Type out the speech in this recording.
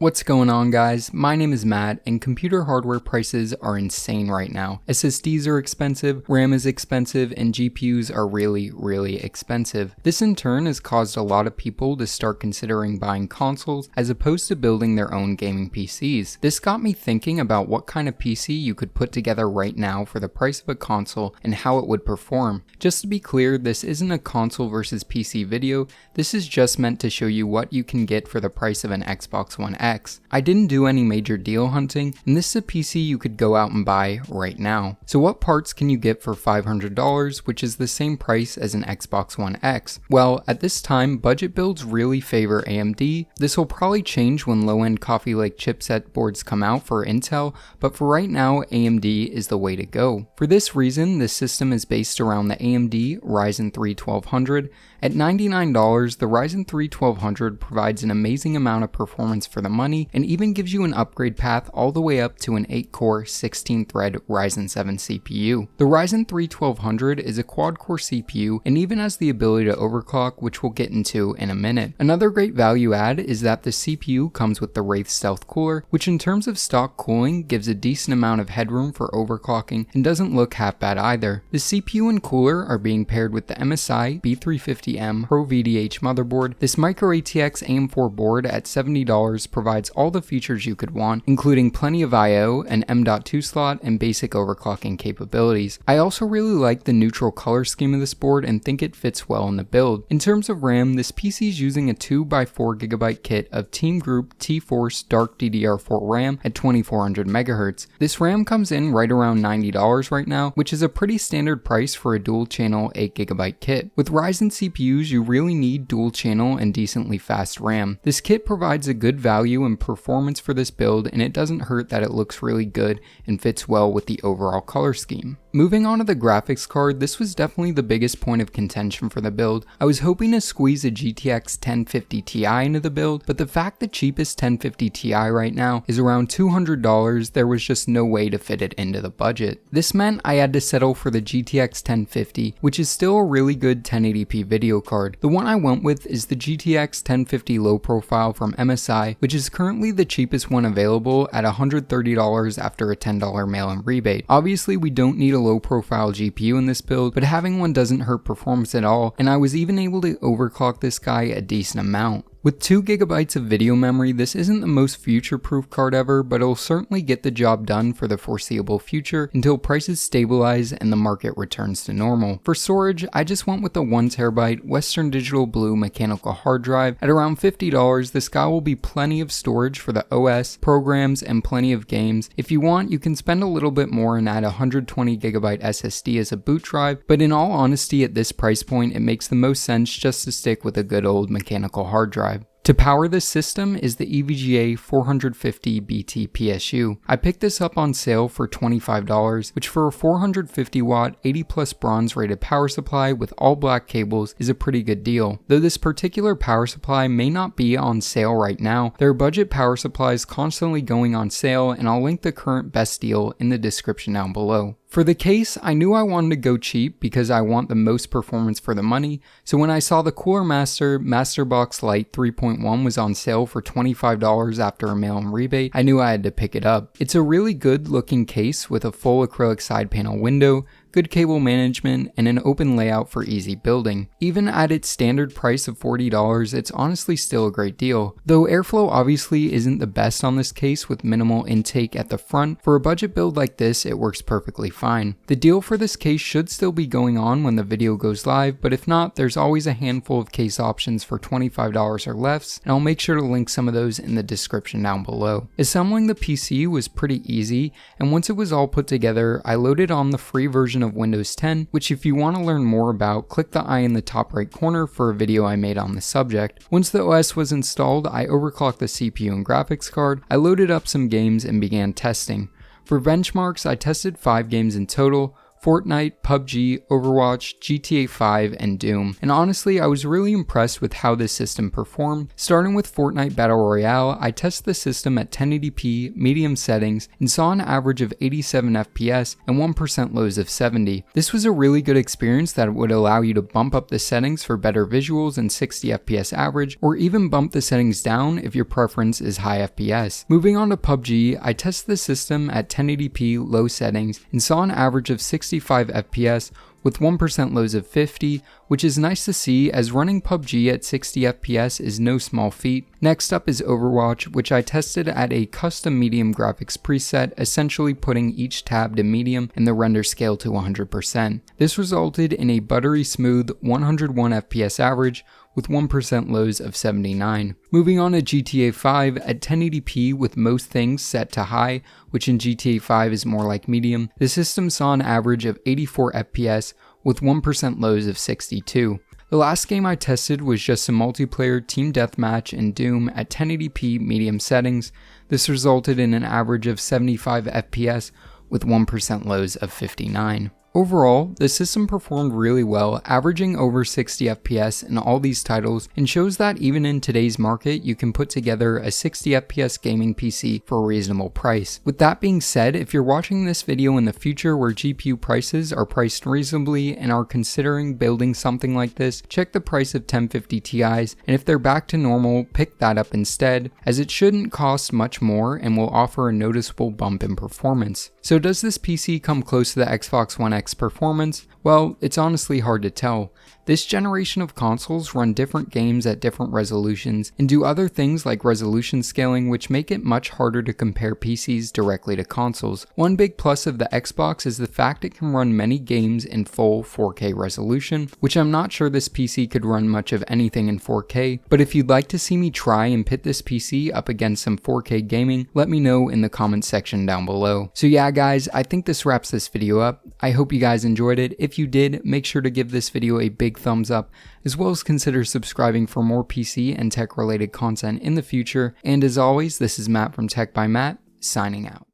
What's going on, guys? My name is Matt, and computer hardware prices are insane right now. SSDs are expensive, RAM is expensive, and GPUs are really expensive. This in turn has caused a lot of people to start considering buying consoles as opposed to building their own gaming PCs. This got me thinking about what kind of PC you could put together right now for the price of a console and how it would perform. Just to be clear, this isn't a console versus PC video, this is just meant to show you what you can get for the price of an Xbox One X. I didn't do any major deal hunting, and this is a PC you could go out and buy right now. So what parts can you get for $500, which is the same price as an Xbox One X? Well, at this time, budget builds really favor AMD. This will probably change when low-end Coffee Lake chipset boards come out for Intel, but for right now, AMD is the way to go. For this reason, this system is based around the AMD Ryzen 3 1200. At $99, the Ryzen 3 1200 provides an amazing amount of performance for the money and even gives you an upgrade path all the way up to an 8-core, 16-thread Ryzen 7 CPU. The Ryzen 3 1200 is a quad-core CPU and even has the ability to overclock, which we'll get into in a minute. Another great value add is that the CPU comes with the Wraith Stealth Cooler, which in terms of stock cooling gives a decent amount of headroom for overclocking and doesn't look half bad either. The CPU and cooler are being paired with the MSI B350M Pro VDH motherboard. This Micro ATX AM4 board at $70 provides all the features you could want, including plenty of I/O, an M.2 slot, and basic overclocking capabilities. I also really like the neutral color scheme of this board and think it fits well in the build. In terms of RAM, this PC is using a 2x4GB kit of TEAMGROUP T-Force Dark DDR4 RAM at 2400 MHz. This RAM comes in right around $90 right now, which is a pretty standard price for a dual-channel 8GB kit. With Ryzen CPUs, you really need dual-channel and decently fast RAM. This kit provides a good value and performance for this build, and it doesn't hurt that it looks really good and fits well with the overall color scheme. Moving on to the graphics card, this was definitely the biggest point of contention for the build. I was hoping to squeeze a GTX 1050 Ti into the build, but the fact the cheapest 1050 Ti right now is around $200, there was just no way to fit it into the budget. This meant I had to settle for the GTX 1050, which is still a really good 1080p video card. The one I went with is the GTX 1050 low profile from MSI, which is currently the cheapest one available at $130 after a $10 mail-in rebate. Obviously, we don't need a low profile GPU in this build, but having one doesn't hurt performance at all, and I was even able to overclock this guy a decent amount. With 2GB of video memory, this isn't the most future-proof card ever, but it'll certainly get the job done for the foreseeable future until prices stabilize and the market returns to normal. For storage, I just went with the 1TB Western Digital Blue mechanical hard drive. At around $50, this guy will be plenty of storage for the OS, programs, and plenty of games. If you want, you can spend a little bit more and add a 120GB SSD as a boot drive, but in all honesty, at this price point, it makes the most sense just to stick with a good old mechanical hard drive. To power this system is the EVGA 450 BT PSU. I picked this up on sale for $25, which for a 450 watt 80 plus bronze rated power supply with all black cables is a pretty good deal. Though this particular power supply may not be on sale right now, there are budget power supplies constantly going on sale, and I'll link the current best deal in the description down below. For the case, I knew I wanted to go cheap because I want the most performance for the money, so when I saw the Cooler Master Masterbox Lite 3.1 was on sale for $25 after a mail-in rebate, I knew I had to pick it up. It's a really good looking case with a full acrylic side panel window, good cable management, and an open layout for easy building. Even at its standard price of $40, it's honestly still a great deal. Though airflow obviously isn't the best on this case with minimal intake at the front, for a budget build like this, it works perfectly fine. The deal for this case should still be going on when the video goes live, but if not, there's always a handful of case options for $25 or less, and I'll make sure to link some of those in the description down below. Assembling the PC was pretty easy, and once it was all put together, I loaded on the free version of Windows 10, which if you want to learn more about, click the eye in the top right corner for a video I made on the subject. Once the OS was installed, I overclocked the CPU and graphics card, I loaded up some games and began testing. For benchmarks, I tested 5 games in total. Fortnite, PUBG, Overwatch, GTA 5, and Doom. And honestly, I was really impressed with how this system performed. Starting with Fortnite Battle Royale, I tested the system at 1080p, medium settings, and saw an average of 87 FPS and 1% lows of 70. This was a really good experience that would allow you to bump up the settings for better visuals and 60 FPS average, or even bump the settings down if your preference is high FPS. Moving on to PUBG, I tested the system at 1080p low settings and saw an average of 65 FPS with 1% lows of 50, which is nice to see as running PUBG at 60 FPS is no small feat. Next up is Overwatch, which I tested at a custom medium graphics preset, essentially putting each tab to medium and the render scale to 100%. This resulted in a buttery smooth 101 FPS average with 1% lows of 79. Moving on to GTA 5 at 1080p with most things set to high, which in GTA 5 is more like medium, the system saw an average of 84 FPS with 1% lows of 62. The last game I tested was just a multiplayer team deathmatch in Doom at 1080p medium settings. This resulted in an average of 75 FPS with 1% lows of 59. Overall, the system performed really well, averaging over 60 FPS in all these titles, and shows that even in today's market, you can put together a 60 FPS gaming PC for a reasonable price. With that being said, if you're watching this video in the future where GPU prices are priced reasonably and are considering building something like this, check the price of 1050 Ti's, and if they're back to normal, pick that up instead, as it shouldn't cost much more and will offer a noticeable bump in performance. So does this PC come close to the Xbox One X performance? Well, it's honestly hard to tell. This generation of consoles run different games at different resolutions and do other things like resolution scaling, which make it much harder to compare PCs directly to consoles. One big plus of the Xbox is the fact it can run many games in full 4K resolution, which I'm not sure this PC could run much of anything in 4K, but if you'd like to see me try and pit this PC up against some 4K gaming, let me know in the comment section down below. So yeah guys, I think this wraps this video up. I hope you guys enjoyed it. If you did, make sure to give this video a big thumbs up, as well as consider subscribing for more PC and tech related content in the future. And as always, this is Matt from Tech by Matt, signing out.